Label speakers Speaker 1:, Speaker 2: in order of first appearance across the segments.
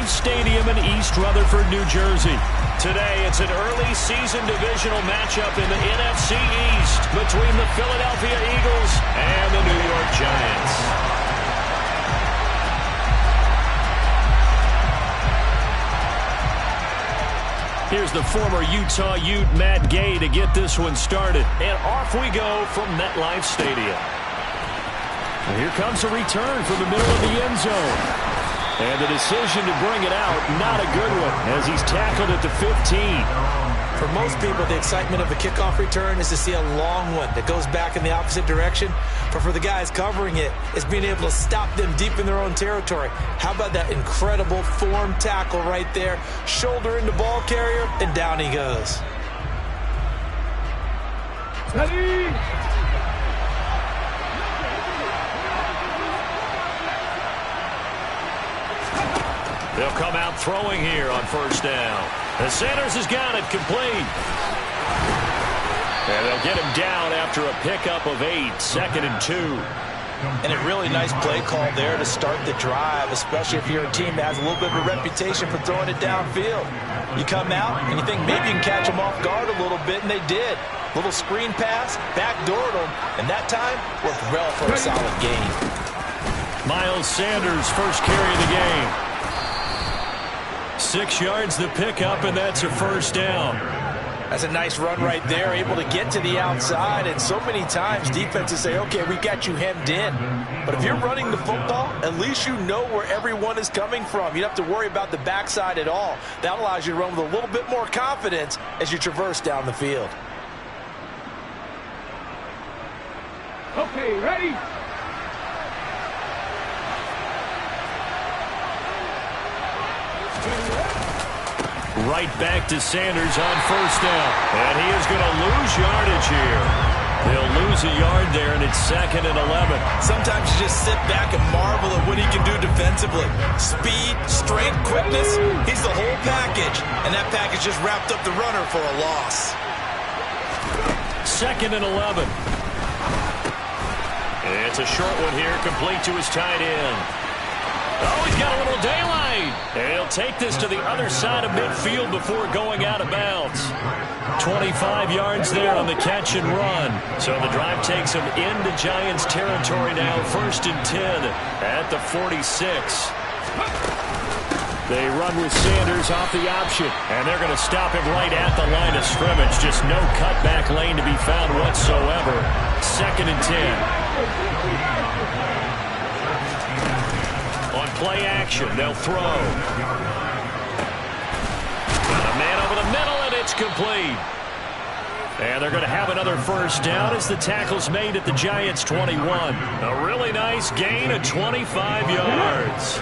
Speaker 1: MetLife Stadium in East Rutherford, New Jersey. Today, it's an early season divisional matchup in the NFC East between the Philadelphia Eagles and the New York Giants. Here's the former Utah Ute, Matt Gay, to get this one started. And off we go from MetLife Stadium. And here comes a return from the middle of the end zone. And the decision to bring it out, not a good one, as he's tackled at the 15.
Speaker 2: For most people, the excitement of a kickoff return is to see a long one that goes back in the opposite direction. But for the guys covering it, it's being able to stop them deep in their own territory. How about that incredible form tackle right there? Shoulder into ball carrier, and down he goes.
Speaker 3: Ready?
Speaker 1: They'll come out throwing here on first down. And Sanders has got it complete. And they'll get him down after a pickup of 8, 2nd and 2.
Speaker 2: And a really nice play call there to start the drive, especially if you're a team that has a little bit of a reputation for throwing it downfield. You come out and you think maybe you can catch them off guard a little bit, and they did. Little screen pass, backdoored them, and that time worked well for a solid gain.
Speaker 1: Miles Sanders, first carry of the game. 6 yards the pickup, and that's a first down.
Speaker 2: That's a nice run right there, able to get to the outside, and so many times defenses say, okay, we got you hemmed in. But if you're running the football, at least you know where everyone is coming from. You don't have to worry about the backside at all. That allows you to run with a little bit more confidence as you traverse down the field.
Speaker 3: Okay, ready?
Speaker 1: Right back to Sanders on first down. And he is going to lose yardage here. They'll lose a yard there, and it's 2nd and 11.
Speaker 2: Sometimes you just sit back and marvel at what he can do defensively. Speed, strength, quickness, he's the whole package. And that package just wrapped up the runner for a loss.
Speaker 1: 2nd and 11. It's a short one here, complete to his tight end. Oh, he's got a little daylight. And he'll take this to the other side of midfield before going out of bounds. 25 yards there on the catch and run. So the drive takes him into Giants territory now, 1st and 10 at the 46. They run with Sanders off the option, and they're going to stop him right at the line of scrimmage. Just no cutback lane to be found whatsoever. 2nd and 10. On play action, they'll throw. Got a man over the middle, and it's complete. And they're going to have another first down as the tackle's made at the Giants' 21. A really nice gain of 25 yards.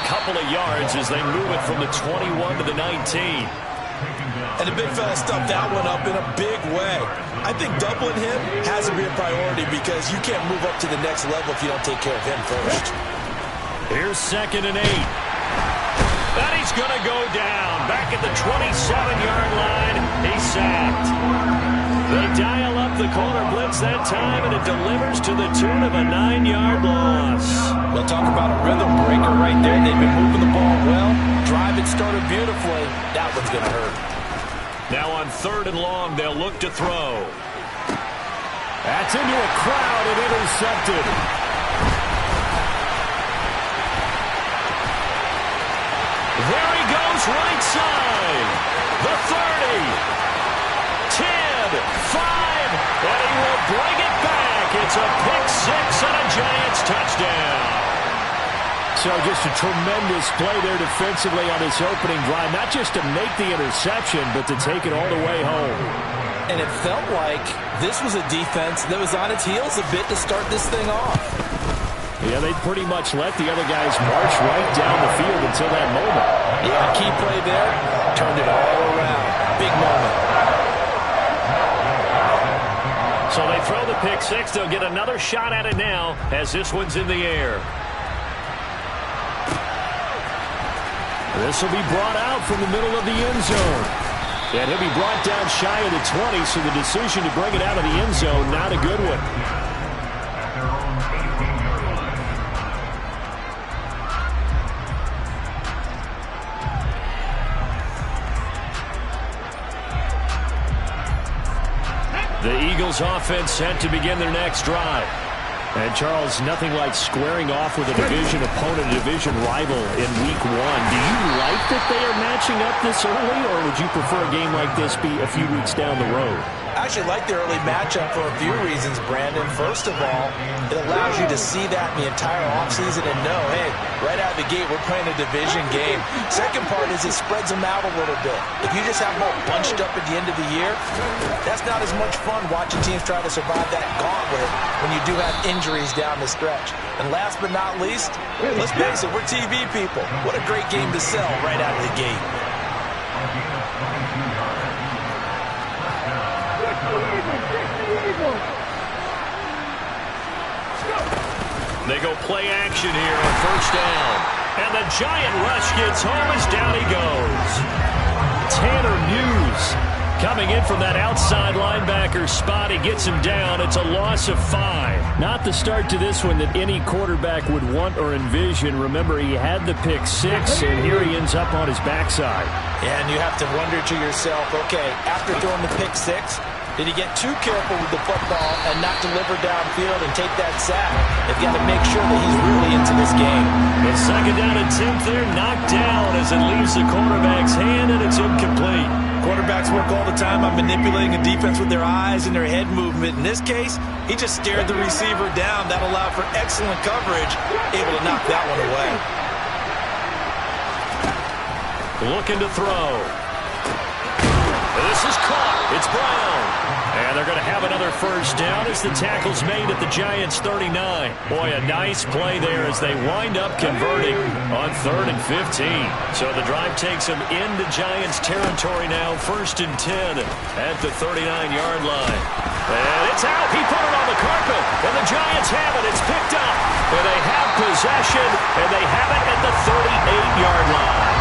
Speaker 1: Couple of yards as they move it from the 21 to the 19.
Speaker 2: And the big fella stuffed that one up in a big way. I think doubling him has to be a priority because you can't move up to the next level if you don't take care of him first.
Speaker 1: Here's 2nd and 8. And he's going to go down. Back at the 27-yard line. He's sacked. They dial up the corner blitz that time, and it delivers to the tune of a 9-yard loss.
Speaker 2: We'll talk about a rhythm breaker right there. They've been moving the ball well. Drive it started beautifully. That one's going to hurt.
Speaker 1: Now on 3rd and long, they'll look to throw. That's into a crowd and intercepted. There he goes, right side. The 30. 10, 5, and he will bring it back. It's a pick 6 and a Giants touchdown. So just a tremendous play there defensively on his opening drive. Not just to make the interception, but to take it all the way home.
Speaker 2: And it felt like this was a defense that was on its heels a bit to start this thing off.
Speaker 1: Yeah, they pretty much let the other guys march right down the field until that moment.
Speaker 2: Yeah, key play there. Turned it all around. Big moment.
Speaker 1: So they throw the pick 6. They'll get another shot at it now as this one's in the air. This will be brought out from the middle of the end zone. And he'll be brought down shy of the 20, so the decision to bring it out of the end zone, not a good one. The Eagles offense set to begin their next drive. And, Charles, nothing like squaring off with a division opponent, a division rival in Week 1. Do you like that they are matching up this early, or would you prefer a game like this be a few weeks down the road?
Speaker 2: I actually like the early matchup for a few reasons, Brandon. First of all, it allows you to see that in the entire offseason and know, hey, right out of the gate, we're playing a division game. Second part is it spreads them out a little bit. If you just have them all bunched up at the end of the year, that's not as much fun watching teams try to survive that gauntlet when you do have injuries down the stretch. And last but not least, let's face it, we're TV people. What a great game to sell right out of the gate.
Speaker 1: They go play action here on first down. And the giant rush gets home as down he goes. Tanner Muse coming in from that outside linebacker spot. He gets him down. It's a loss of 5. Not the start to this one that any quarterback would want or envision. Remember, he had the pick 6, and here he ends up on his backside.
Speaker 2: Yeah, and you have to wonder to yourself, okay, after throwing the pick 6, did he get too careful with the football and not deliver downfield and take that sack? They've got to make sure that he's really into this game.
Speaker 1: The second down attempt there, knocked down as it leaves the quarterback's hand, and it's incomplete.
Speaker 2: Quarterbacks work all the time on manipulating a defense with their eyes and their head movement. In this case, he just stared the receiver down. That allowed for excellent coverage, able to knock that one away.
Speaker 1: Looking to throw. This is caught. It's Brown. And they're going to have another first down as the tackle's made at the Giants' 39. Boy, a nice play there as they wind up converting on 3rd and 15. So the drive takes them into Giants territory now, 1st and 10 at the 39-yard line. And it's out. He put it on the carpet. And the Giants have it. It's picked up. And they have possession. And they have it at the 38-yard line.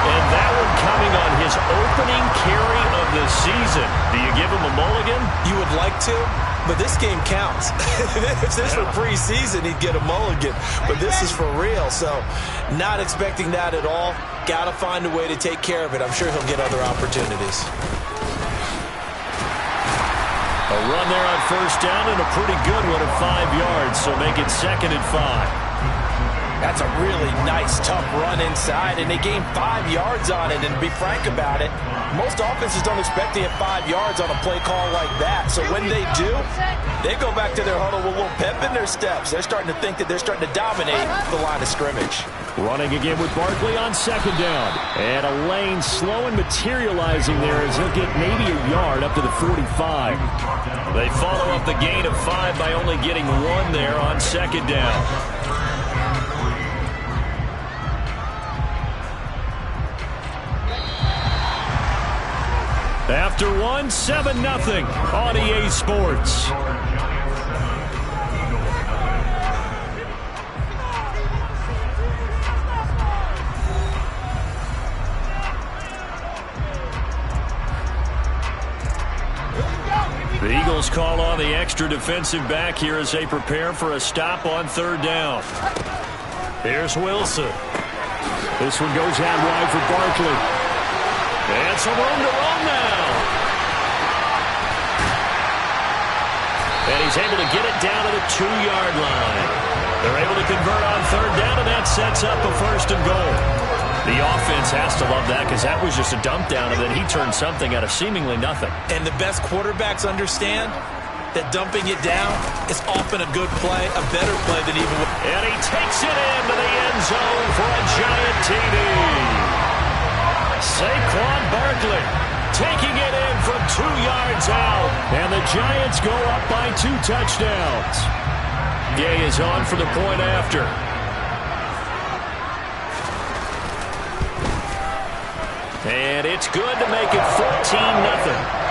Speaker 1: And that one coming on his opening carry of the season. Do you give him a mulligan?
Speaker 2: You would like to, but this game counts. If this were preseason, he'd get a mulligan. But this is for real, so not expecting that at all. Got to find a way to take care of it. I'm sure he'll get other opportunities.
Speaker 1: A run there on first down and a pretty good one at 5 yards, so make it 2nd and 5.
Speaker 2: That's a really nice, tough run inside, and they gained 5 yards on it. And to be frank about it, most offenses don't expect to get 5 yards on a play call like that. So when they do, they go back to their huddle with a little pep in their steps. They're starting to think that they're starting to dominate the line of scrimmage.
Speaker 1: Running again with Barkley on 2nd down. And a lane slow and materializing there as he'll get maybe a yard up to the 45. They follow up the gain of 5 by only getting 1 there on 2nd down. After 1, 7-0 on EA Sports. The Eagles call on the extra defensive back here as they prepare for a stop on 3rd down. Here's Wilson. This one goes out wide for Barkley. And some room to run now. And he's able to get it down to the 2-yard line. They're able to convert on 3rd down, and that sets up a 1st and goal. The offense has to love that because that was just a dump down, and then he turned something out of seemingly nothing.
Speaker 2: And the best quarterbacks understand that dumping it down is often a good play, a better play than even...
Speaker 1: And he takes it into the end zone for a giant TD. Saquon Barkley taking it in from 2 yards out. And the Giants go up by 2 touchdowns. Gay is on for the point after. And it's good to make it 14-0.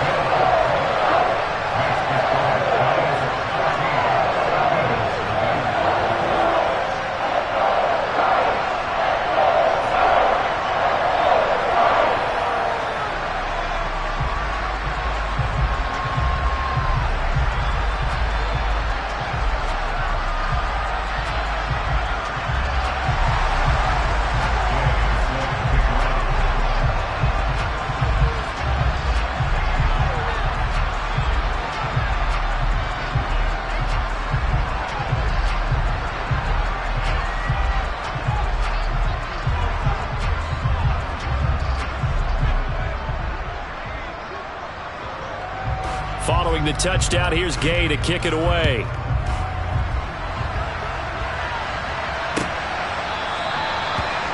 Speaker 1: Following the touchdown, here's Gay to kick it away.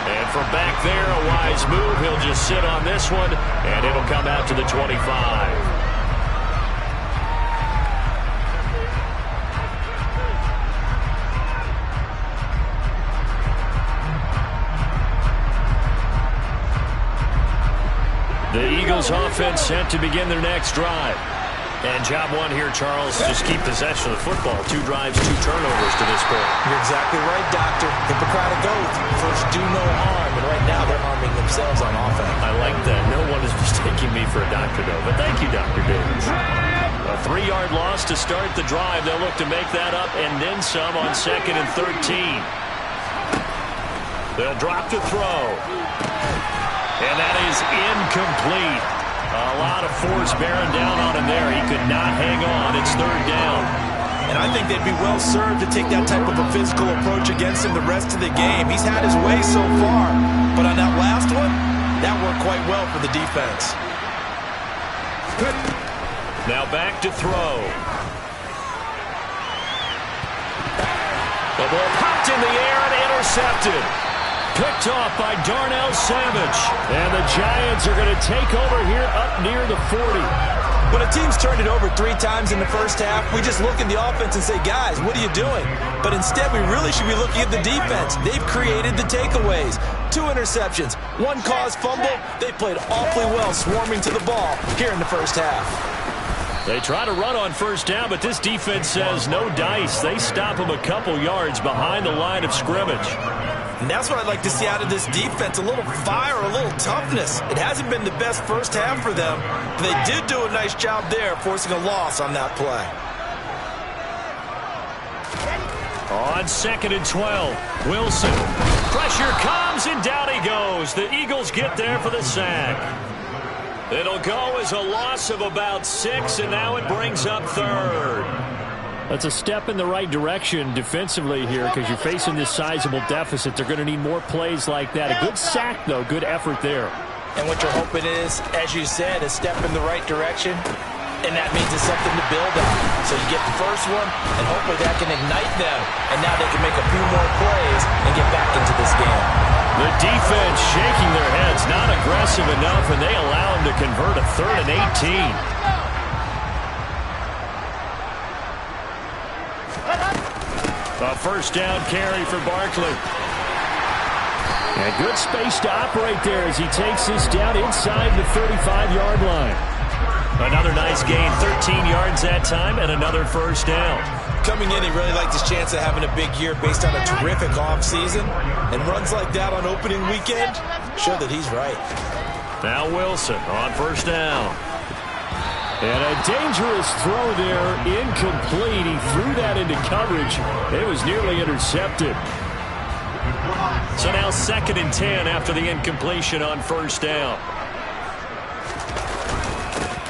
Speaker 1: And from back there, a wise move. He'll just sit on this one, and it'll come out to the 25. The Eagles offense set to begin their next drive. And job one here, Charles, just keep possession of the football. 2 drives, 2 turnovers to this point.
Speaker 2: You're exactly right, Doctor. Hippocratic oath. First, do no harm. And right now, they're harming themselves on offense.
Speaker 1: I like that. No one is mistaking me for a doctor, though. But thank you, Dr. Davis. A 3-yard loss to start the drive. They'll look to make that up and then some on 2nd and 13. They'll drop to throw. And that is incomplete. A lot of force bearing down on him there. He could not hang on. It's 3rd down.
Speaker 2: And I think they'd be well served to take that type of a physical approach against him the rest of the game. He's had his way so far. But on that last one, that worked quite well for the defense.
Speaker 1: Now back to throw. The ball popped in the air and intercepted. Picked off by Darnell Savage. And the Giants are going to take over here up near the 40.
Speaker 2: When a team's turned it over 3 times in the first half, we just look at the offense and say, guys, what are you doing? But instead, we really should be looking at the defense. They've created the takeaways. 2 interceptions, 1 caused fumble. They played awfully well swarming to the ball here in the first half.
Speaker 1: They try to run on 1st down, but this defense says no dice. They stop them a couple yards behind the line of scrimmage.
Speaker 2: And that's what I'd like to see out of this defense, a little fire, a little toughness. It hasn't been the best first half for them, but they did do a nice job there, forcing a loss on that play.
Speaker 1: On 2nd and 12, Wilson. Pressure comes, and down he goes. The Eagles get there for the sack. It'll go as a loss of about 6, and now it brings up 3rd. That's a step in the right direction defensively here because you're facing this sizable deficit. They're going to need more plays like that. A good sack, though. Good effort there.
Speaker 2: And what you're hoping is, as you said, a step in the right direction, and that means it's something to build on. So you get the first one, and hopefully that can ignite them, and now they can make a few more plays and get back into this game.
Speaker 1: The defense shaking their heads, not aggressive enough, and they allow them to convert a 3rd and 18. A 1st down carry for Barkley. And good space to operate there as he takes this down inside the 35-yard line. Another nice gain, 13 yards that time, and another 1st down.
Speaker 2: Coming in, he really liked his chance of having a big year based on a terrific offseason. And runs like that on opening weekend show that he's right.
Speaker 1: Now Wilson on 1st down. And a dangerous throw there, incomplete. He threw that into coverage. It was nearly intercepted. So now 2nd and 10 after the incompletion on 1st down.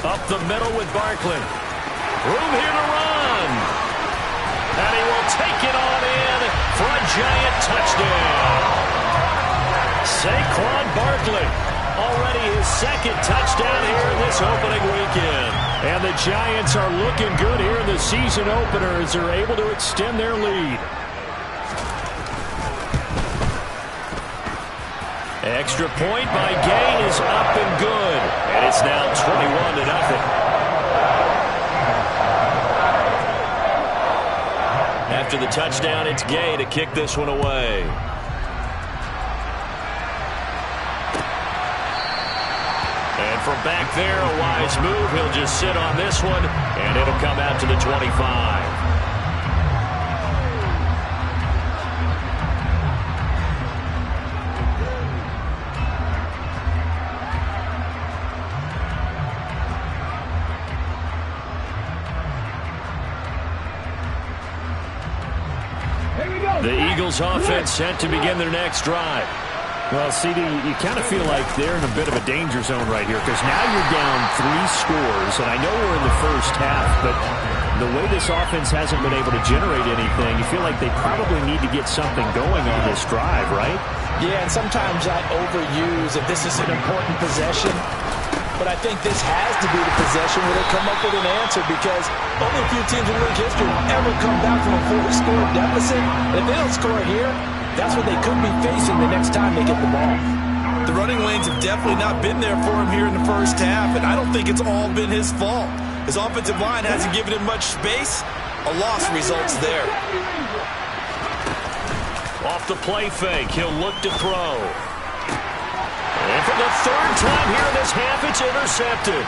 Speaker 1: Up the middle with Barkley. Room here to run. And he will take it on in for a giant touchdown. Saquon Barkley. Already his 2nd touchdown here in this opening weekend. And the Giants are looking good here in the season opener as they're able to extend their lead. Extra point by Gay is up and good. And it's now 21-0. After the touchdown, it's Gay to kick this one away. And from back there, a wise move. He'll just sit on this one, and it'll come out to the 25. The Eagles offense set to begin their next drive.
Speaker 3: Well, CD, you kind of feel like they're in a bit of a danger zone right here because now you're down 3 scores, and I know we're in the first half, but the way this offense hasn't been able to generate anything, you feel like they probably need to get something going on this drive, right?
Speaker 2: Yeah, and sometimes I overuse if this is an important possession. But I think this has to be the possession where they come up with an answer, because only a few teams in league history have ever come back from a 4-score deficit. And if they don't score here, that's what they could be facing the next time they get the ball.
Speaker 4: The running lanes have definitely not been there for him here in the first half, and I don't think it's all been his fault. His offensive line hasn't given him much space. A loss results there.
Speaker 1: Off the play fake, he'll look to throw. And for the third time here in this half, it's intercepted.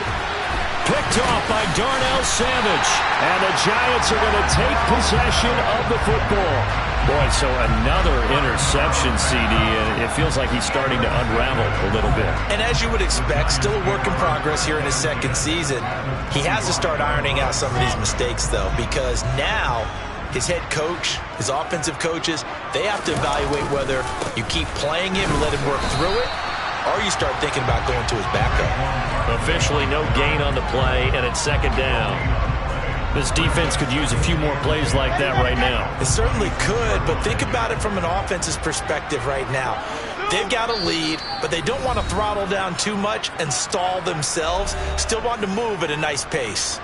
Speaker 1: Picked off by Darnell Savage. And the Giants are going to take possession of the football. Boy, so another interception, CD. It feels like he's starting to unravel a little bit.
Speaker 2: And as you would expect, still a work in progress here in his second season. He has to start ironing out some of these mistakes, though, because now his head coach, his offensive coaches, they have to evaluate whether you keep playing him and let him work through it, or you start thinking about going to his backup.
Speaker 1: Officially no gain on the play, and it's second down. This defense could use a few more plays like that right now.
Speaker 2: It certainly could, but think about it from an offense's perspective right now. They've got a lead, but they don't want to throttle down too much and stall themselves. Still want to move at a nice pace.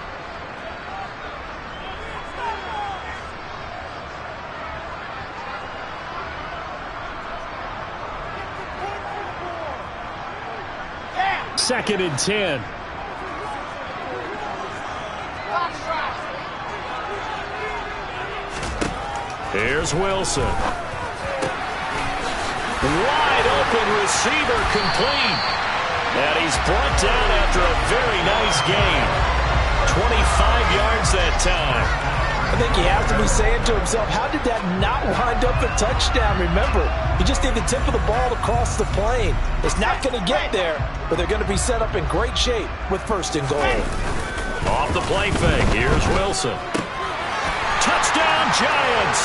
Speaker 3: Second and 10.
Speaker 1: Here's Wilson. Wide open receiver complete. And he's brought down after a very nice gain. 25 yards that time.
Speaker 2: I think he has to be saying to himself, how did that not wind up a touchdown? Remember, he just need the tip of the ball across the plane. It's not going to get there, but they're going to be set up in great shape with first and goal.
Speaker 1: Off the play fake, here's Wilson. Touchdown, Giants!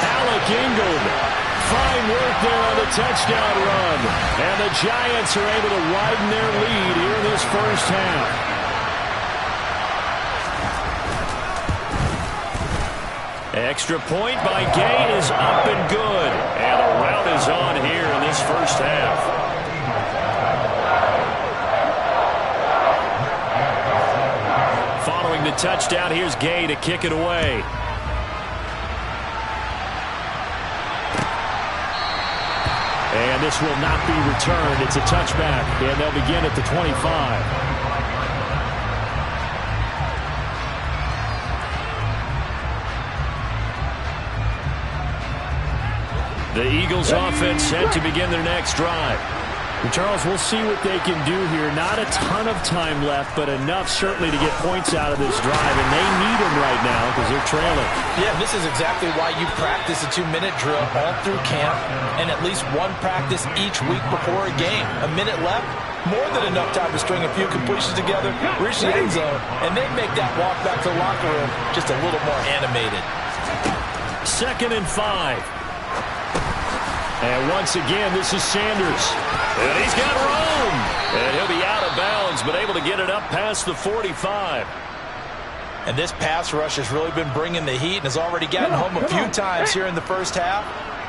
Speaker 1: Alec Ingold. Fine work there on the touchdown run. And the Giants are able to widen their lead here in this first half. Extra point by Gay is up and good. And a rout is on here in this first half. Following the touchdown, here's Gay to kick it away. And this will not be returned. It's a touchback, and they'll begin at the 25. The Eagles offense set to begin their next drive.
Speaker 3: And Charles, we'll see what they can do here. Not a ton of time left, but enough certainly to get points out of this drive. And they need them right now because they're trailing.
Speaker 2: Yeah, this is exactly why you practice a 2-minute drill all through camp and at least one practice each week before a game. A minute left, more than enough time to string a few completions together, reach the end zone, and then make that walk back to the locker room just a little more animated.
Speaker 1: 2nd and 5. And once again, this is Sanders. And he's got room. And he'll be out of bounds, but able to get it up past the 45.
Speaker 2: And this pass rush has really been bringing the heat and has already gotten home a few times here in the first half.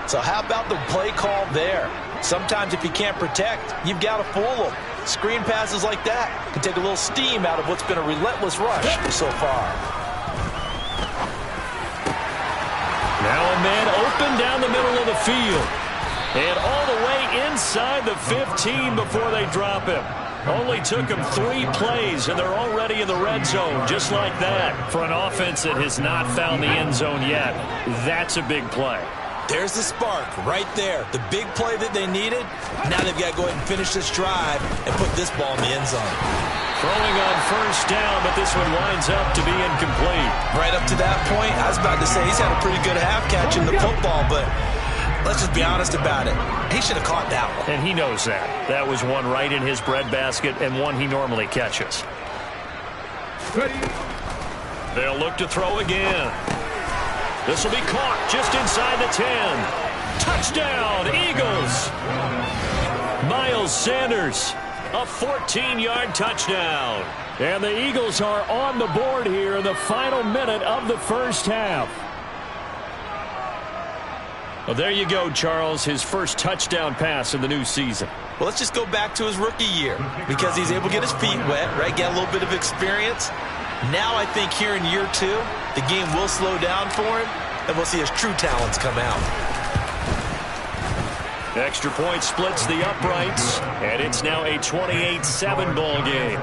Speaker 2: So how about the play call there? Sometimes if you can't protect, you've got to fool them. Screen passes like that can take a little steam out of what's been a relentless rush so far.
Speaker 1: Now a man open down the middle of the field. And all the way inside the 15 before they drop him. Only took him 3 plays, and they're already in the red zone, just like that. For an offense that has not found the end zone yet, that's a big play.
Speaker 2: There's the spark right there. The big play that they needed. Now they've got to go ahead and finish this drive and put this ball in the end zone.
Speaker 1: Throwing on first down, but this one winds up to be incomplete.
Speaker 2: Right up to that point, I was about to say he's had a pretty good half catching the football, but let's just be honest about it. He should have caught that one.
Speaker 1: And he knows that. That was one right in his breadbasket and one he normally catches. They'll look to throw again. This will be caught just inside the 10. Touchdown, Eagles. Miles Sanders, a 14-yard touchdown. And the Eagles are on the board here in the final minute of the first half.
Speaker 3: 2nd
Speaker 1: Well, there you go, Charles, his first touchdown pass in the new season.
Speaker 2: Well, let's just go back to his rookie year because he's able to get his feet wet, right? Get a little bit of experience. Now I think here in year 2, the game will slow down for him, and we'll see his true talents come out.
Speaker 1: Extra point splits the uprights, and it's now a 28-7 ball game.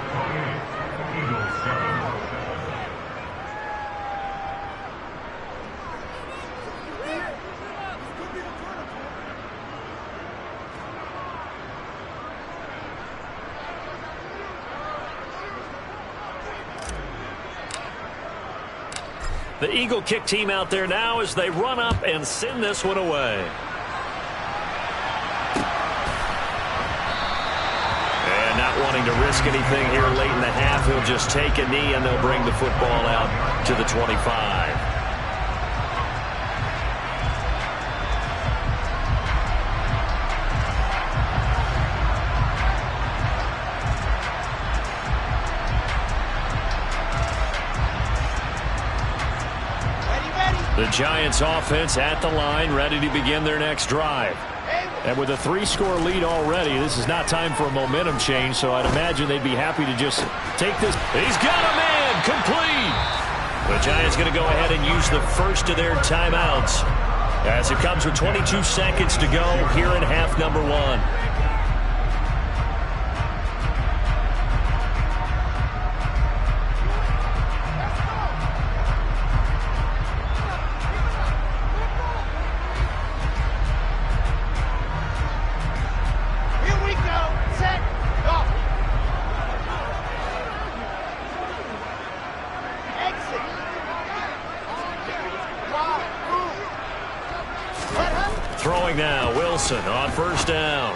Speaker 1: The Eagle kick team out there now as they run up and send this one away. And not wanting to risk anything here late in the half, he'll just take a knee and they'll bring the football out to the 25. The Giants offense at the line, ready to begin their next drive. And with a 3-score lead already, this is not time for a momentum change, so I'd imagine they'd be happy to just take this. He's got a man, complete. The Giants going to go ahead and use the first of their timeouts as it comes with 22 seconds to go here in half number 1. Throwing now, Wilson on first down.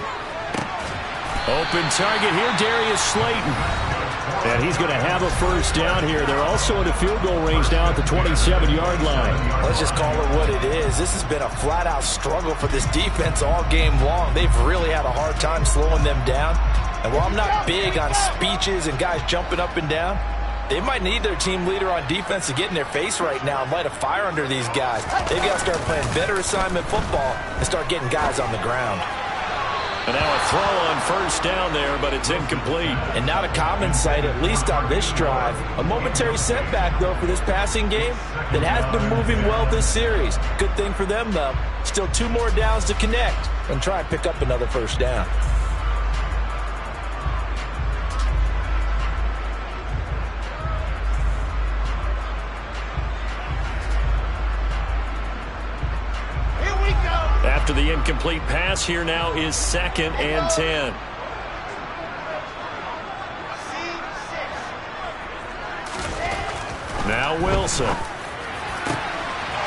Speaker 1: Open target here, Darius Slayton. And he's going to have a first down here. They're also in a field goal range now at the 27-yard line.
Speaker 2: Let's just call it what it is. This has been a flat-out struggle for this defense all game long. They've really had a hard time slowing them down. And while I'm not big on speeches and guys jumping up and down, they might need their team leader on defense to get in their face right now and light a fire under these guys. They've got to start playing better assignment football and start getting guys on the ground.
Speaker 1: And now a throw on first down there, but it's incomplete.
Speaker 2: And not a common sight, at least on this drive. A momentary setback, though, for this passing game that has been moving well this series. Good thing for them, though. Still 2 more downs to connect and try and pick up another first down.
Speaker 1: After the incomplete pass, here now is 2nd and 10. Now Wilson.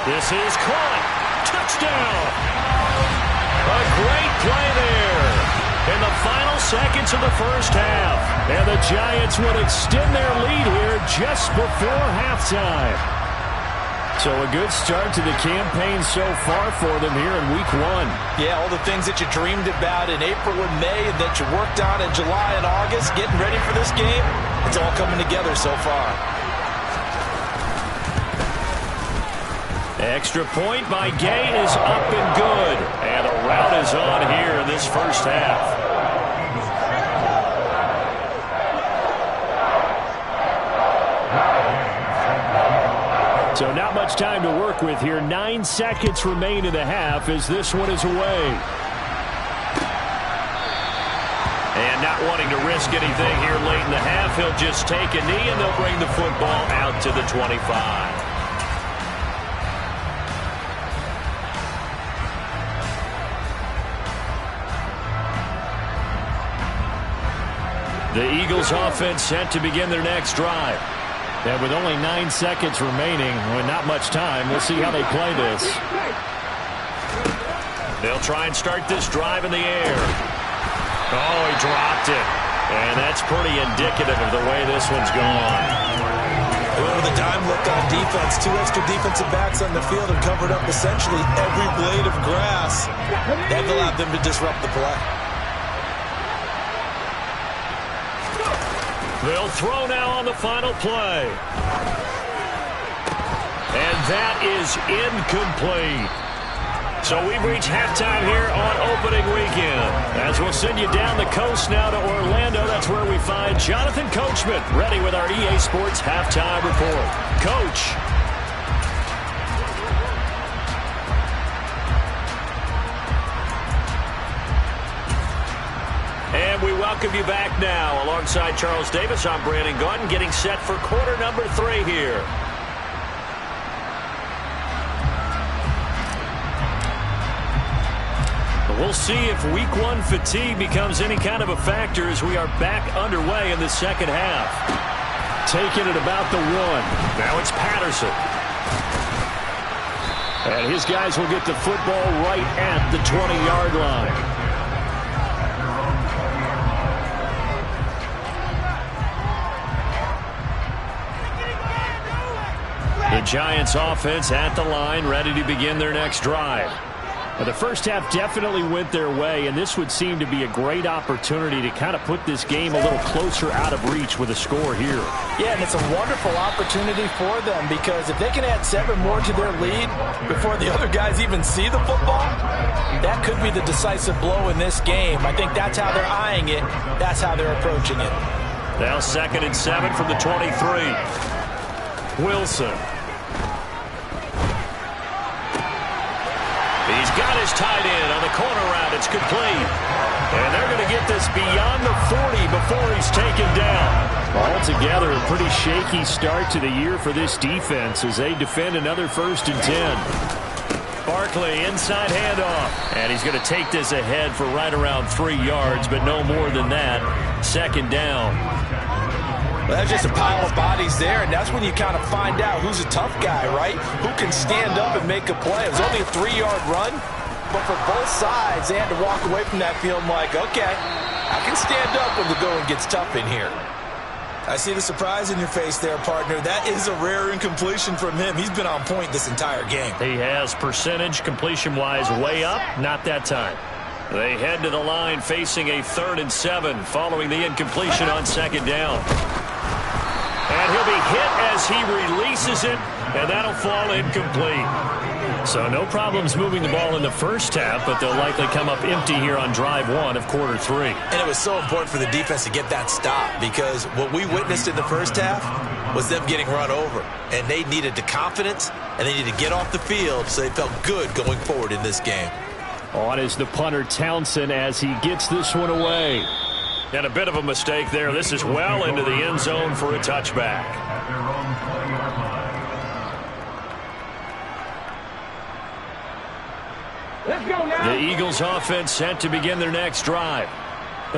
Speaker 1: This is caught. Touchdown. A great play there in the final seconds of the first half. And the Giants would extend their lead here just before halftime. So a good start to the campaign so far for them here in week 1.
Speaker 2: Yeah, all the things that you dreamed about in April and May and that you worked on in July and August, getting ready for this game, it's all coming together so far.
Speaker 1: Extra point by Gay is up and good. And a rout is on here in this first half. So not much time to work with here. 9 seconds remain in the half as this one is away. And not wanting to risk anything here late in the half, he'll just take a knee and they'll bring the football out to the 25. The Eagles offense set to begin their next drive. And with only 9 seconds remaining, with not much time, we'll see how they play this. They'll try and start this drive in the air. Oh, he dropped it. And that's pretty indicative of the way this one's gone.
Speaker 4: With a dime look on defense, 2 extra defensive backs on the field and covered up essentially every blade of grass. That allowed them to disrupt the play.
Speaker 1: They'll throw now on the final play. And that is incomplete. So we've reached halftime here on opening weekend. As we'll send you down the coast now to Orlando, that's where we find Jonathan Coachman, ready with our EA Sports halftime report. Coach. And we welcome you back now. Alongside Charles Davis, I'm Brandon Gaudin, getting set for quarter number 3 here. We'll see if week 1 fatigue becomes any kind of a factor as we are back underway in the second half. Taking it about the 1. Now it's Patterson. And his guys will get the football right at the 20-yard line. The Giants offense at the line, ready to begin their next drive. Well, the first half definitely went their way, and this would seem to be a great opportunity to kind of put this game a little closer out of reach with a score here.
Speaker 2: Yeah, and it's a wonderful opportunity for them because if they can add 7 more to their lead before the other guys even see the football, that could be the decisive blow in this game. I think that's how they're eyeing it. That's how they're approaching it.
Speaker 1: Now 2nd and 7 from the 23. Wilson. He's got his tight end on the corner route. It's complete. And they're going to get this beyond the 40 before he's taken down. Altogether, a pretty shaky start to the year for this defense as they defend another 1st and 10. Barkley, inside handoff. And he's going to take this ahead for right around 3 yards, but no more than that. 2nd down.
Speaker 2: Well, that's just a pile of bodies there, and that's when you kind of find out who's a tough guy, right? Who can stand up and make a play. It was only a 3-yard run, but for both sides, they had to walk away from that feeling like, okay, I can stand up when the going gets tough in here.
Speaker 4: I see the surprise in your face there, partner. That is a rare incompletion from him. He's been on point this entire game.
Speaker 1: He has percentage completion-wise way up, not that time. They head to the line facing a 3rd and 7 following the incompletion on 2nd down. And he'll be hit as he releases it, and that'll fall incomplete. So no problems moving the ball in the first half, but they'll likely come up empty here on drive 1 of quarter 3.
Speaker 2: And it was so important for the defense to get that stop because what we witnessed in the first half was them getting run over. And they needed the confidence, and they needed to get off the field so they felt good going forward in this game.
Speaker 3: On is the punter Townsend as he gets this one away.
Speaker 1: And a bit of a mistake there. This is well into the end zone for a touchback.
Speaker 5: Let's go now.
Speaker 1: The Eagles offense set to begin their next drive.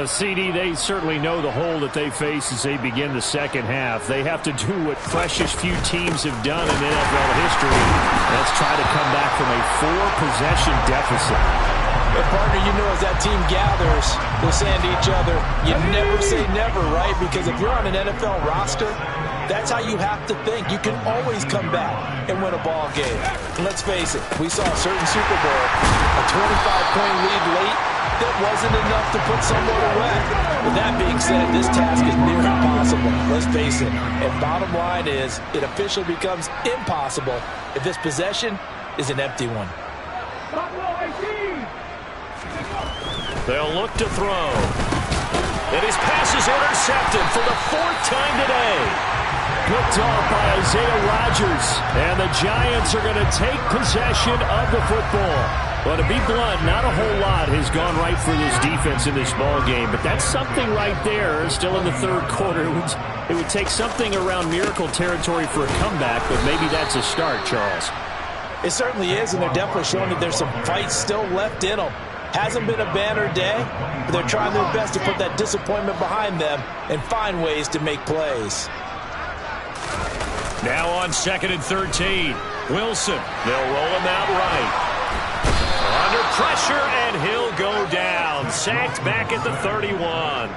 Speaker 3: CD, they certainly know the hole that they face as they begin the second half. They have to do what precious few teams have done in NFL history. Let's try to come back from a 4-possession deficit.
Speaker 2: But partner, you know as that team gathers, they're saying to each other, you never say never, right? Because if you're on an NFL roster, that's how you have to think. You can always come back and win a ball game. And let's face it, we saw a certain Super Bowl, a 25-point lead late, that wasn't enough to put someone away. With that being said, this task is near impossible. Let's face it. And bottom line is, it officially becomes impossible if this possession is an empty one.
Speaker 1: They'll look to throw. And his pass is intercepted for the 4th time today.
Speaker 3: Picked off by Isaiah Rodgers. And the Giants are going to take possession of the football. Well, to be blunt, not a whole lot has gone right for this defense in this ball game. But that's something right there. Still in the 3rd quarter. It would take something around miracle territory for a comeback. But maybe that's a start, Charles.
Speaker 2: It certainly is, and they're definitely showing that there's some fight still left in them. Hasn't been a banner day, but they're trying their best to put that disappointment behind them and find ways to make plays.
Speaker 1: Now on 2nd and 13. Wilson. They'll roll him out right. Under pressure, and he'll go down. Sacked back at the 31.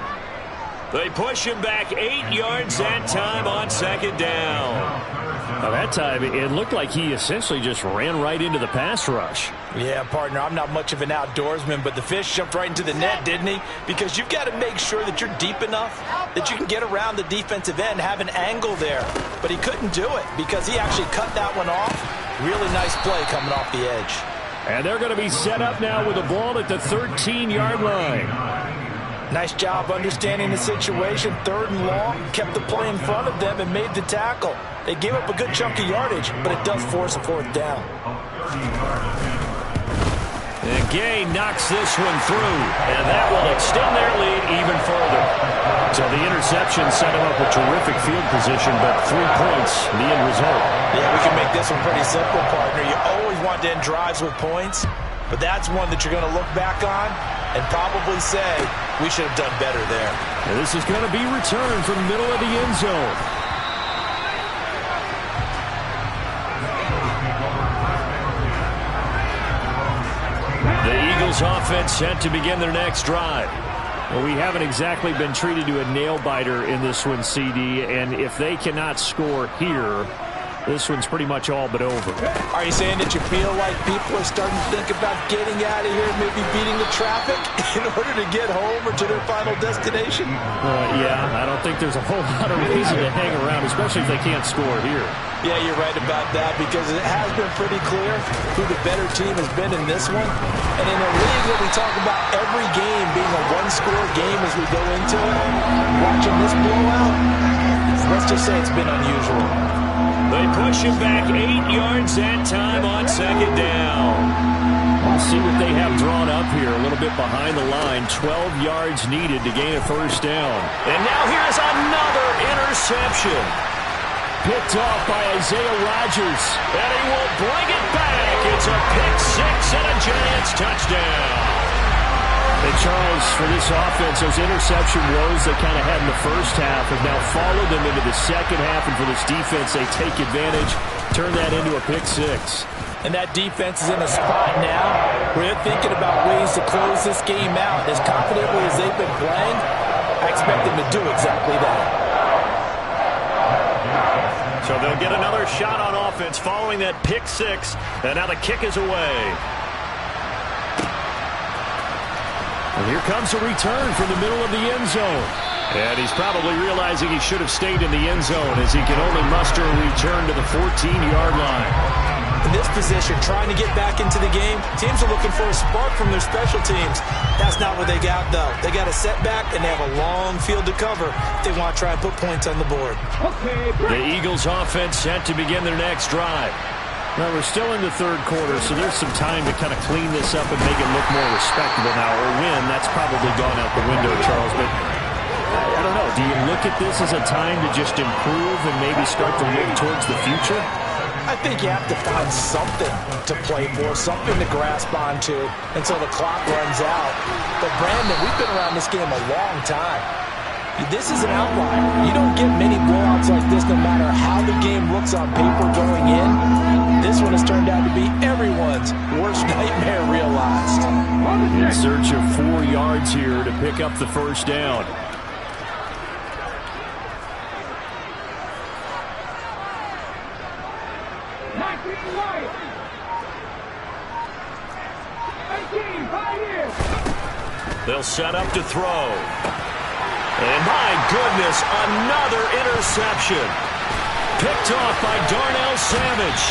Speaker 1: They push him back 8 yards that time on 2nd down.
Speaker 3: Now that time, it looked like he essentially just ran right into the pass rush.
Speaker 2: Yeah, partner, I'm not much of an outdoorsman, but the fish jumped right into the net, didn't he? Because you've got to make sure that you're deep enough that you can get around the defensive end, have an angle there. But he couldn't do it because he actually cut that one off. Really nice play coming off the edge.
Speaker 3: And they're going to be set up now with the ball at the 13-yard line.
Speaker 2: Nice job understanding the situation. 3rd and long, kept the play in front of them and made the tackle. They gave up a good chunk of yardage, but it does force a 4th down.
Speaker 1: And Gay knocks this one through, and that will extend their lead even further.
Speaker 3: So the interception set him up a terrific field position, but 3 points, the end result.
Speaker 2: Yeah, we can make this one pretty simple, partner. You always want to end drives with points, but that's one that you're going to look back on and probably say, we should have done better there.
Speaker 3: And this is going to be returned from the middle of the end zone.
Speaker 1: The Eagles offense set to begin their next drive.
Speaker 3: Well, we haven't exactly been treated to a nail-biter in this one, CD, and if they cannot score here, this one's pretty much all but over.
Speaker 2: Are you saying that you feel like people are starting to think about getting out of here, maybe beating the traffic in order to get home or to their final destination?
Speaker 3: Yeah, I don't think there's a whole lot of reason to hang around, especially if they can't score here.
Speaker 2: Yeah, you're right about that, because it has been pretty clear who the better team has been in this one. And in a league that we talk about every game being a one-score game as we go into it, watching this blowout, let's just say it's been unusual.
Speaker 1: They push him back 8 yards that time on 2nd down.
Speaker 3: We'll see what they have drawn up here. A little bit behind the line. 12 yards needed to gain a 1st down.
Speaker 1: And now here's another interception.
Speaker 3: Picked off by Isaiah Rodgers.
Speaker 1: And he will bring it back. It's a pick 6 and a Giants touchdown.
Speaker 3: And Charles, for this offense, those interception woes they kind of had in the first half have now followed them into the second half. And for this defense, they take advantage, turn that into a pick 6.
Speaker 2: And that defense is in a spot now where they're thinking about ways to close this game out. As confidently as they've been playing, I expect them to do exactly that.
Speaker 1: So they'll get another shot on offense following that pick 6. And now the kick is away.
Speaker 3: And here comes a return from the middle of the end zone.
Speaker 1: And he's probably realizing he should have stayed in the end zone as he can only muster a return to the 14-yard line.
Speaker 2: In this position, trying to get back into the game, teams are looking for a spark from their special teams. That's not what they got, though. They got a setback, and they have a long field to cover if they want to try and put points on the board.
Speaker 1: The Eagles offense set to begin their next drive.
Speaker 3: Well, we're still in the 3rd quarter, so there's some time to kind of clean this up and make it look more respectable now. Or win, that's probably gone out the window, Charles. But I don't know. Do you look at this as a time to just improve and maybe start to look towards the future?
Speaker 2: I think you have to find something to play for, something to grasp onto until the clock runs out. But, Brandon, we've been around this game a long time. This is an outlier. You don't get many blowouts like this no matter how the game looks on paper going in. This one has turned out to be everyone's worst nightmare realized.
Speaker 3: In search of 4 yards here to pick up the 1st down.
Speaker 1: They'll set up to throw. And my goodness, another interception. Picked off by Darnell Savage.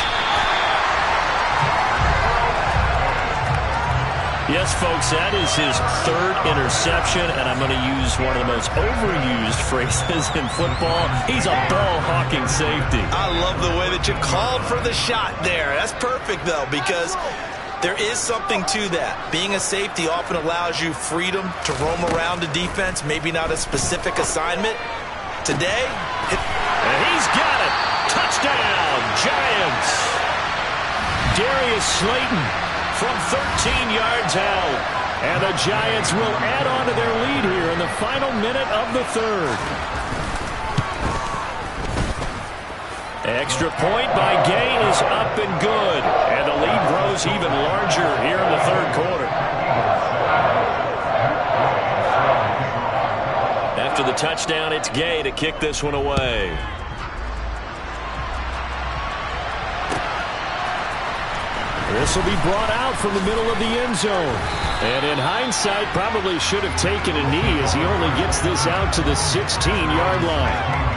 Speaker 1: Yes, folks, that is his 3rd interception, and I'm going to use one of the most overused phrases in football. He's a ball-hawking safety.
Speaker 4: I love the way that you called for the shot there. That's perfect, though, because there is something to that. Being a safety often allows you freedom to roam around the defense, maybe not a specific assignment. Today,
Speaker 1: and he's got it. Touchdown, Giants.
Speaker 3: Darius Slayton from 13 yards out. And the Giants will add on to their lead here in the final minute of the 3rd.
Speaker 1: Extra point by Gay is up and good. And the lead grows even larger here in the 3rd quarter. After the touchdown, it's Gay to kick this one away.
Speaker 3: This will be brought out from the middle of the end zone. And in hindsight, probably should have taken a knee as he only gets this out to the 16-yard line.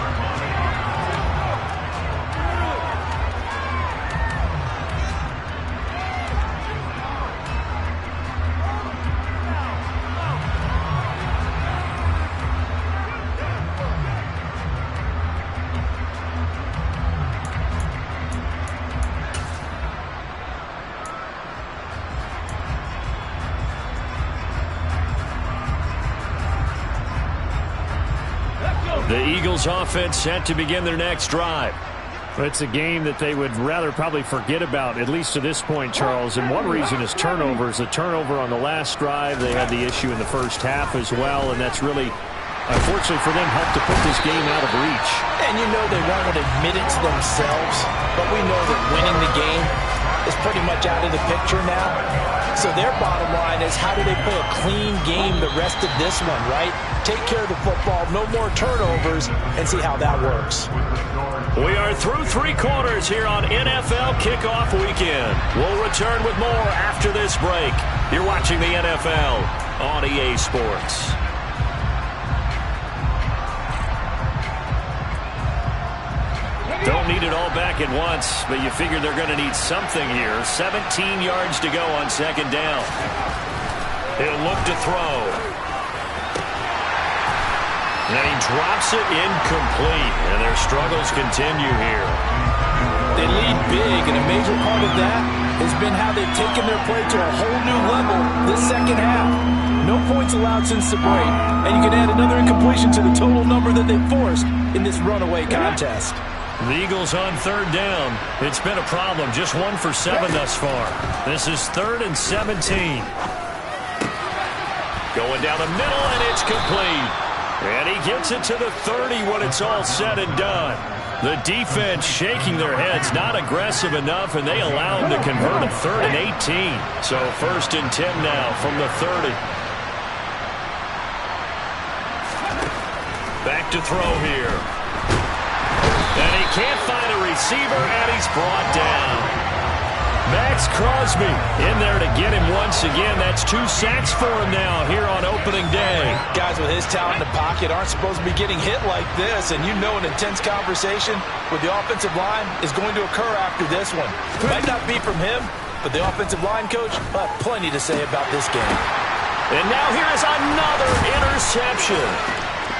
Speaker 1: The Eagles offense set to begin their next drive.
Speaker 3: It's a game that they would rather probably forget about, at least to this point, Charles. And one reason is turnovers. The turnover on the last drive, they had the issue in the first half as well, and that's really, unfortunately for them, helped to put this game out of reach.
Speaker 2: And you know they won't admit it to themselves, but we know that winning the game is pretty much out of the picture now. So their bottom line is, how do they play a clean game the rest of this one, right? Take care of the football, no more turnovers, and see how that works.
Speaker 1: We are through 3 quarters here on NFL Kickoff Weekend. We'll return with more after this break. You're watching the NFL on EA Sports. Don't need it all back at once, but you figure they're going to need something here. 17 yards to go on second down. He'll look to throw. And he drops it incomplete, and their struggles continue here.
Speaker 2: They lead big, and a major part of that has been how they've taken their play to a whole new level this second half. No points allowed since the break, and you can add another incompletion to the total number that they forced in this runaway contest.
Speaker 1: The Eagles on third down. It's been a problem. Just 1 for 7 thus far. This is 3rd and 17. Going down the middle, and it's complete. And he gets it to the 30 when it's all said and done. The defense shaking their heads, not aggressive enough, and they allow him to convert a 3rd and 18. So 1st and 10 now from the 30. Back to throw here. And he can't find a receiver, and he's brought down. Max Crosby in there to get him once again. That's 2 sacks for him now here on opening day.
Speaker 2: Guys with his talent in the pocket aren't supposed to be getting hit like this, and you know an intense conversation with the offensive line is going to occur after this one. Might not be from him, but the offensive line coach will have plenty to say about this game.
Speaker 1: And now here is another interception.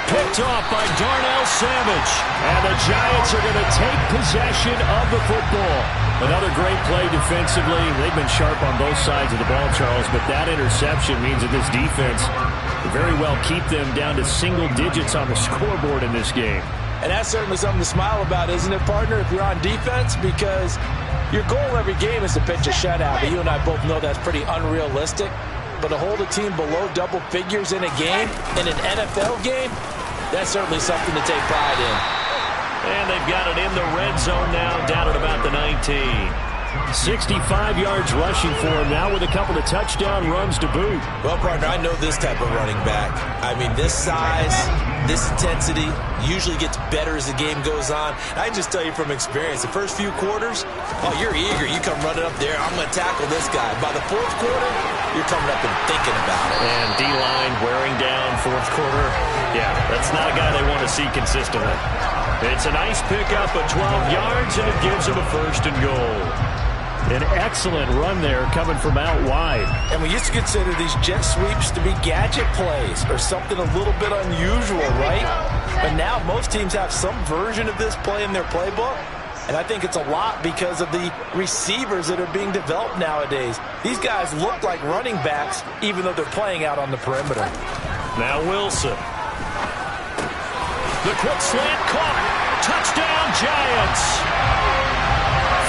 Speaker 1: Picked off by Darnell Savage. And the Giants are going to take possession of the football. Another great play defensively. They've been sharp on both sides of the ball, Charles, but that interception means that this defense will very well keep them down to single digits on the scoreboard in this game.
Speaker 2: And that's certainly something to smile about, isn't it, partner, if you're on defense? Because your goal every game is to pitch a shutout, but you and I both know that's pretty unrealistic. But to hold a team below double figures in a game, in an NFL game, that's certainly something to take pride in.
Speaker 1: And they've got it in the red zone now, down at about the 19. 65 yards rushing for him now with a couple of touchdown runs to boot.
Speaker 2: Well, partner, I know this type of running back. I mean, this size, this intensity usually gets better as the game goes on. I just tell you from experience, the first few quarters, oh, you're eager. You come running up there, I'm going to tackle this guy. By the 4th quarter, you're coming up and thinking about it.
Speaker 1: And D-line wearing down 4th quarter. Yeah, that's not a guy they want to see consistently. It's a nice pickup of 12 yards, and it gives him a 1st and goal.
Speaker 3: An excellent run there coming from out wide.
Speaker 2: And we used to consider these jet sweeps to be gadget plays or something a little bit unusual, right? But now most teams have some version of this play in their playbook. And I think it's a lot because of the receivers that are being developed nowadays. These guys look like running backs even though they're playing out on the perimeter.
Speaker 1: Now Wilson. The quick slant caught. Touchdown Giants.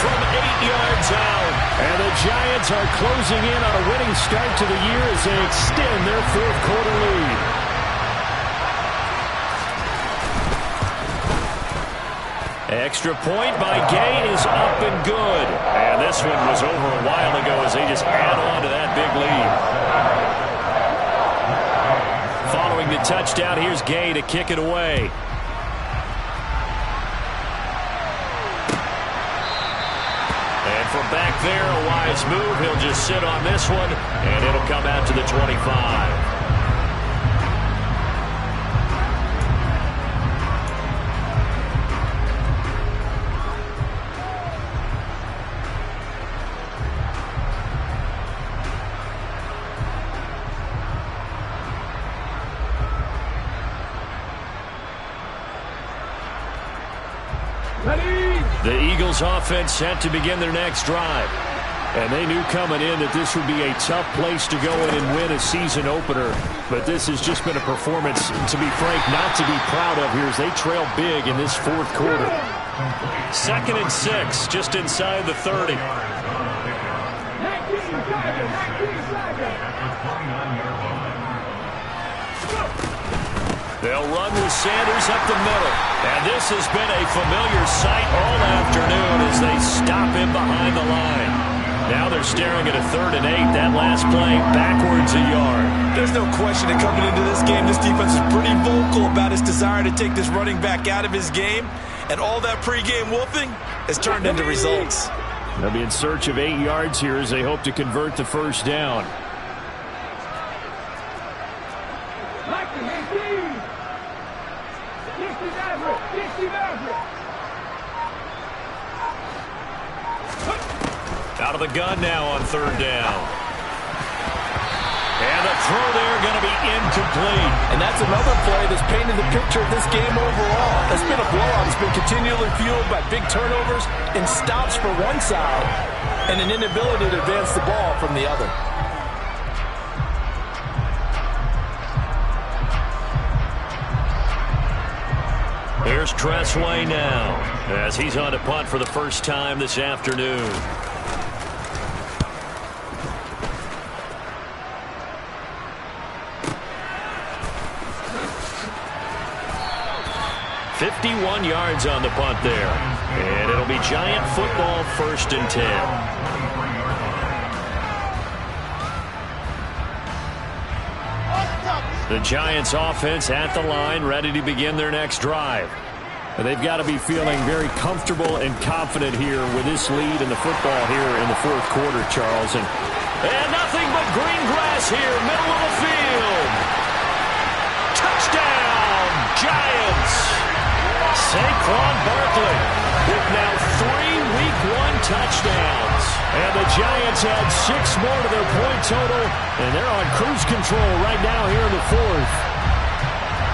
Speaker 1: From 8 yards out. And the Giants are closing in on a winning start to the year as they extend their 4th quarter lead. Extra point by Gay is up and good. And this one was over a while ago as they just add on to that big lead. Following the touchdown, here's Gay to kick it away. From back there, a wise move. He'll just sit on this one, and it'll come out to the 25. The Eagles offense set to begin their next drive.
Speaker 3: And they knew coming in that this would be a tough place to go in and win a season opener. But this has just been a performance, to be frank, not to be proud of here as they trail big in this fourth quarter.
Speaker 1: 2nd and 6, just inside the 30. They'll run with Sanders up the middle. And this has been a familiar sight all afternoon as they stop him behind the line. Now they're staring at a 3rd and 8. That last play backwards a yard.
Speaker 2: There's no question that coming into this game, this defense is pretty vocal about its desire to take this running back out of his game. And all that pregame wolfing has turned into results.
Speaker 3: They'll be in search of 8 yards here as they hope to convert the first down.
Speaker 1: Out of the gun now on 3rd down. And the throw there going to be incomplete.
Speaker 2: And that's another play that's painted the picture of this game overall. It's been a blowout. It's been continually fueled by big turnovers and stops for one side and an inability to advance the ball from the other.
Speaker 1: Here's Tressway now as he's on to punt for the first time this afternoon. "51 yards on the punt there. And it'll be Giant football, 1st and 10. The Giants offense at the line, ready to begin their next drive.
Speaker 3: They've got to be feeling very comfortable and confident here with this lead in the football here in the fourth quarter, Charles.
Speaker 1: And nothing but green grass here, middle of the field. Touchdown, Giants. Saquon Barkley with now 3 Week 1 touchdowns.
Speaker 3: And the Giants add 6 more to their point total, and they're on cruise control right now here in the fourth.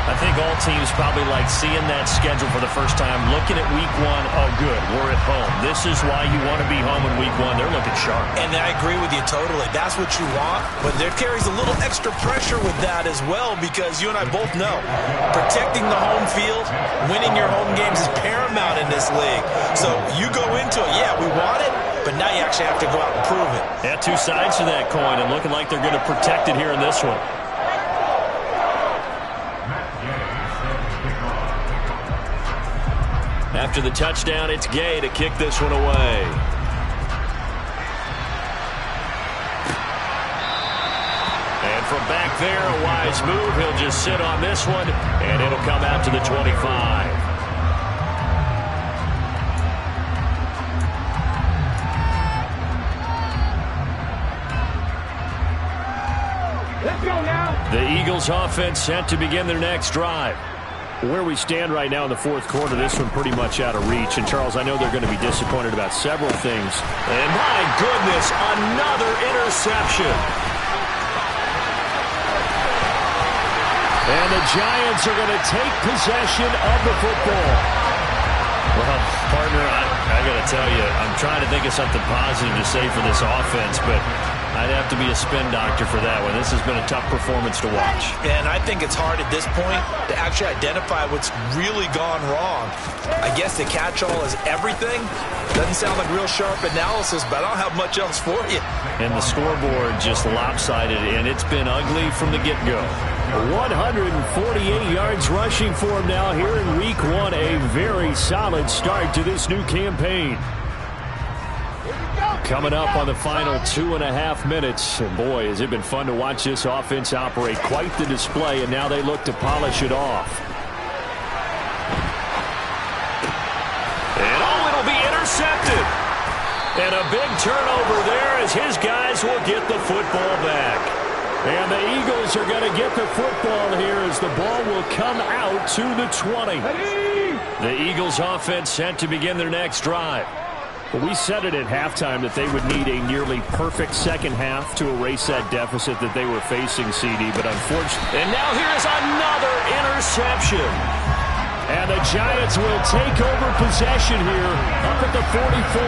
Speaker 1: I think all teams probably like seeing that schedule for the first time, looking at Week 1. Oh, good, we're at home. This is why you want to be home in Week 1. They're looking sharp.
Speaker 2: And I agree with you totally. That's what you want. But there carries a little extra pressure with that as well, because you and I both know protecting the home field, winning your home games is paramount in this league. So you go into it, yeah, we want it, but now you actually have to go out and prove it.
Speaker 1: Yeah, 2 sides to that coin, and looking like they're going to protect it here in this one. After the touchdown, it's Gay to kick this one away. And from back there, a wise move. He'll just sit on this one, and it'll come out to the 25.
Speaker 5: Let's go now.
Speaker 3: The Eagles offense set to begin their next drive. Where we stand right now in the fourth quarter, this one pretty much out of reach. And, Charles, I know they're going to be disappointed about several things.
Speaker 1: And, my goodness, another interception.
Speaker 3: And the Giants are going to take possession of the football.
Speaker 1: Well, partner, I got to tell you, I'm trying to think of something positive to say for this offense, but I'd have to be a spin doctor for that one. This has been a tough performance to watch.
Speaker 2: And I think it's hard at this point to actually identify what's really gone wrong. I guess the catch-all is everything. Doesn't sound like real sharp analysis, but I don't have much else for you.
Speaker 1: And the scoreboard just lopsided, and it's been ugly from the get-go.
Speaker 3: 148 yards rushing for him now here in Week 1. A very solid start to this new campaign. Coming up on the final 2.5 minutes. And boy, has it been fun to watch this offense operate. Quite the display, and now they look to polish it off.
Speaker 1: And oh, it'll be intercepted. And a big turnover there as his guys will get the football back.
Speaker 3: And the Eagles are going to get the football here as the ball will come out to the 20.
Speaker 1: The Eagles offense set to begin their next drive.
Speaker 3: We said it at halftime that they would need a nearly perfect second half to erase that deficit that they were facing, CD, but unfortunately.
Speaker 1: And now here's another interception.
Speaker 3: And the Giants will take over possession here up at the 44.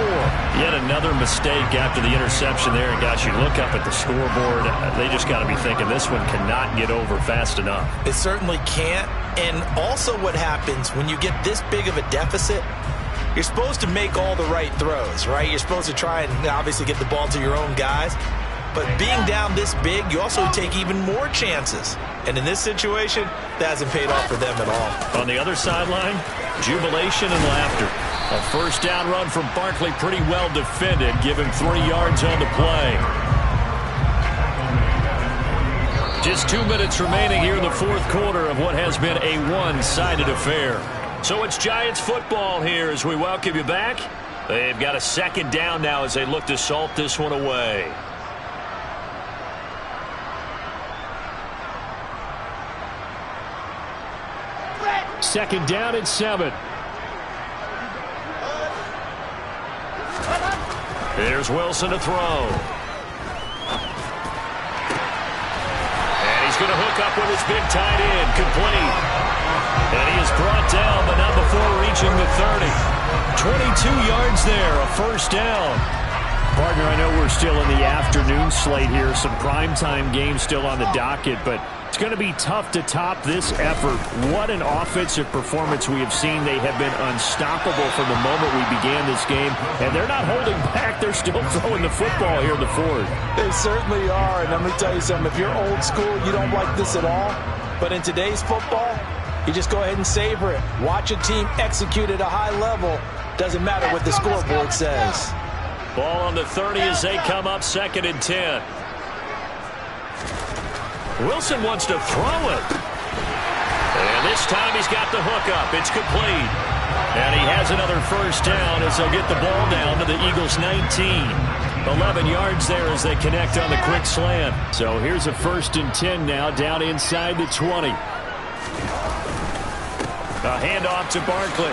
Speaker 1: Yet another mistake after the interception there. And, gosh, you look up at the scoreboard. They just got to be thinking this one cannot get over fast enough.
Speaker 4: It certainly can't. And also what happens when you get this big of a deficit, you're supposed to make all the right throws, right? You're supposed to try and obviously get the ball to your own guys. But being down this big, you also take even more chances. And in this situation, that hasn't paid off for them at all.
Speaker 1: On the other sideline, jubilation and laughter. A first down run from Barkley, pretty well defended. Give him 3 yards on the play. Just 2 minutes remaining here in the fourth quarter of what has been a one-sided affair. So it's Giants football here as we welcome you back. They've got a second down now as they look to salt this one away.
Speaker 3: Second down and 7.
Speaker 1: Here's Wilson to throw. And he's going to hook up with his big tight end, complete. And he is brought down, but not before reaching the 30. 22 yards there, a first down.
Speaker 3: Partner, I know we're still in the afternoon slate here. Some primetime games still on the docket, but it's going to be tough to top this effort. What an offensive performance we have seen. They have been unstoppable from the moment we began this game, and they're not holding back. They're still throwing the football here in the fourth.
Speaker 2: They certainly are, and let me tell you something. If you're old school, you don't like this at all. But in today's football, you just go ahead and savor it. Watch a team execute at a high level. Doesn't matter what the scoreboard says.
Speaker 1: Ball on the 30 as they come up, 2nd and 10. Wilson wants to throw it. And this time he's got the hook up. It's complete. And he has another first down as they'll get the ball down to the Eagles' 19. 11 yards there as they connect on the quick slant.
Speaker 3: So here's a 1st and 10 now down inside the 20.
Speaker 1: A handoff to Barkley.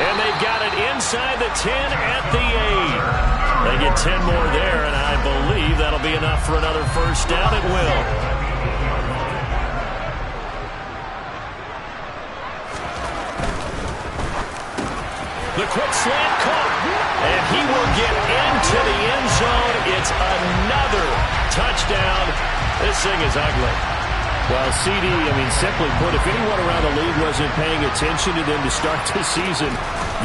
Speaker 1: And they've got it inside the 10 at the 8. They get 10 more there, and I believe that'll be enough for another first down. It will. The quick slant caught, and he will get into the end zone. It's another touchdown. This thing is ugly.
Speaker 3: Well, CD, simply put, if anyone around the league wasn't paying attention to them to start this season,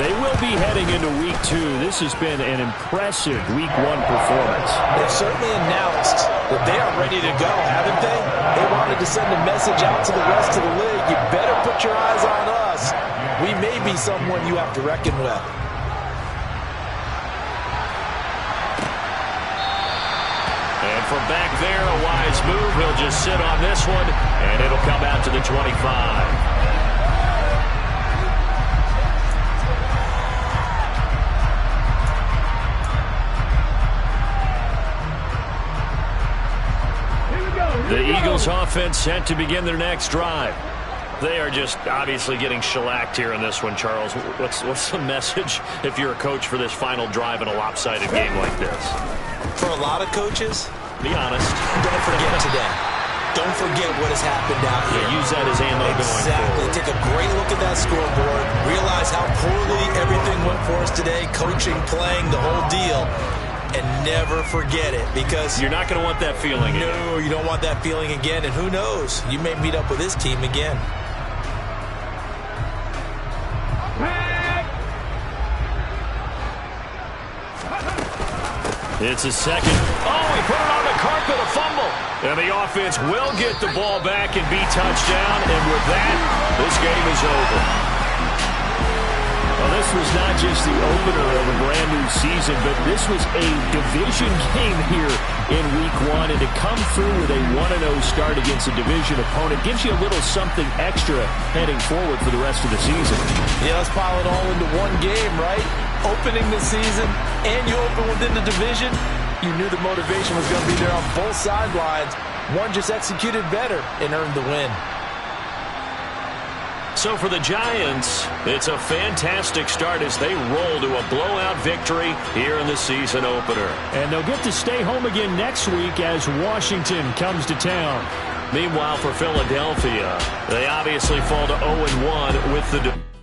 Speaker 3: they will be heading into Week 2. This has been an impressive Week 1 performance.
Speaker 2: They've certainly announced that they are ready to go, haven't they? They wanted to send a message out to the rest of the league. You better put your eyes on us. We may be someone you have to reckon with.
Speaker 1: And from back there, a wise move. He'll just sit on this one, and it'll come out to the 25. The Eagles offense set to begin their next drive. They are just obviously getting shellacked here in this one, Charles. What's the message if you're a coach for this final drive in a lopsided game like this?
Speaker 2: For a lot of coaches,
Speaker 1: be honest.
Speaker 2: Don't forget today. Don't forget what has happened out here.
Speaker 1: Yeah, use that as ammo going forward.
Speaker 2: Exactly. Take a great look at that scoreboard. Realize how poorly everything went for us today. Coaching, playing, the whole deal. And never forget it, because
Speaker 1: you're not going to want that feeling again.
Speaker 2: No, you don't want that feeling again. And who knows? You may meet up with this team again.
Speaker 1: It's a second. Oh, he put it on the carpet, a fumble. And the offense will get the ball back and be touchdown. And with that, this game is over.
Speaker 3: Well, this was not just the opener of a brand new season, but this was a division game here in Week 1. And to come through with a 1-0 start against a division opponent gives you a little something extra heading forward for the rest of the season.
Speaker 2: Yeah, let's pile it all into one game, right? Opening the season, and you open within the division. You knew the motivation was going to be there on both sidelines. One just executed better and earned the win.
Speaker 1: So for the Giants, it's a fantastic start as they roll to a blowout victory here in the season opener.
Speaker 3: And they'll get to stay home again next week as Washington comes to town.
Speaker 1: Meanwhile, for Philadelphia, they obviously fall to 0-1 with the